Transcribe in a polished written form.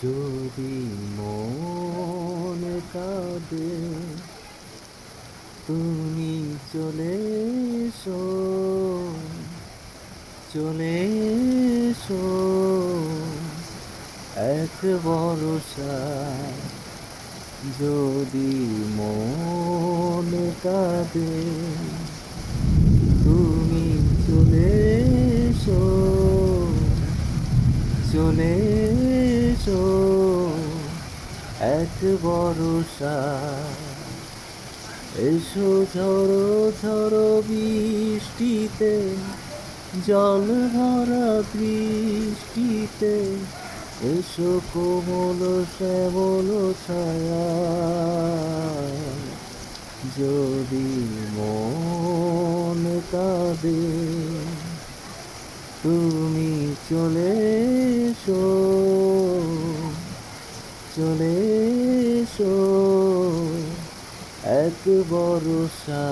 যদি মন কাঁদে তুমি চলে এসো, চলে এসো এক ভরসা। যদি মন কাঁদে তুমি চলে এসো, চলে এসো এক ভরসা। এসো ঝড়ো ঝড়ো বৃষ্টিতে, জল ভরা দৃষ্টিতে, এসো কোমল শ্যামল ছায়া। যদি মন কাঁদে তুমি চলে এসো, চলে এসো এক ভরসা।